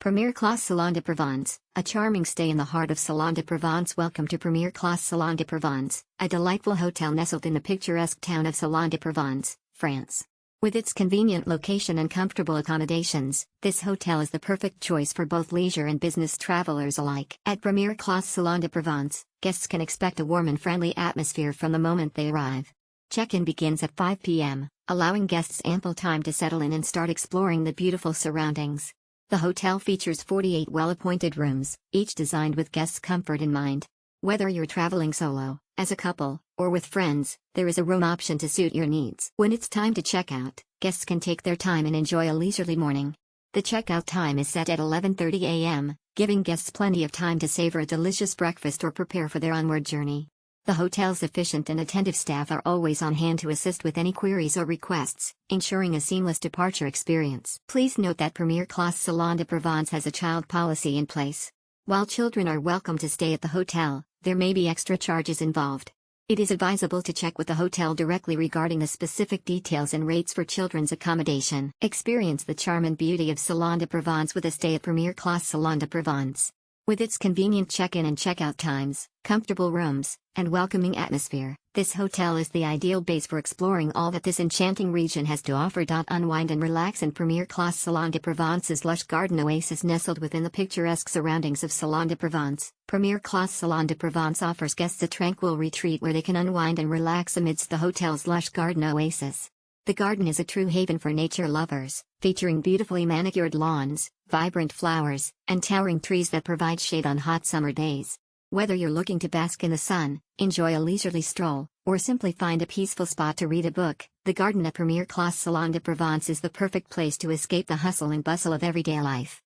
Premier Classe Salon de Provence, a charming stay in the heart of Salon de Provence. Welcome to Premier Classe Salon de Provence, a delightful hotel nestled in the picturesque town of Salon de Provence, France. With its convenient location and comfortable accommodations, this hotel is the perfect choice for both leisure and business travelers alike. At Premier Classe Salon de Provence, guests can expect a warm and friendly atmosphere from the moment they arrive. Check-in begins at 5 p.m., allowing guests ample time to settle in and start exploring the beautiful surroundings. The hotel features 48 well-appointed rooms, each designed with guests' comfort in mind. Whether you're traveling solo, as a couple, or with friends, there is a room option to suit your needs. When it's time to check out, guests can take their time and enjoy a leisurely morning. The checkout time is set at 11:30 a.m., giving guests plenty of time to savor a delicious breakfast or prepare for their onward journey. The hotel's efficient and attentive staff are always on hand to assist with any queries or requests, ensuring a seamless departure experience. Please note that Premier Classe Salon de Provence has a child policy in place. While children are welcome to stay at the hotel, there may be extra charges involved. It is advisable to check with the hotel directly regarding the specific details and rates for children's accommodation. Experience the charm and beauty of Salon de Provence with a stay at Premier Classe Salon de Provence. With its convenient check-in and check-out times, comfortable rooms, and welcoming atmosphere, this hotel is the ideal base for exploring all that this enchanting region has to offer. Unwind and relax in Premier Classe Salon de Provence's lush garden oasis nestled within the picturesque surroundings of Salon de Provence. Premier Classe Salon de Provence offers guests a tranquil retreat where they can unwind and relax amidst the hotel's lush garden oasis. The garden is a true haven for nature lovers, featuring beautifully manicured lawns, vibrant flowers, and towering trees that provide shade on hot summer days. Whether you're looking to bask in the sun, enjoy a leisurely stroll, or simply find a peaceful spot to read a book, the garden at Premier Classe Salon de Provence is the perfect place to escape the hustle and bustle of everyday life.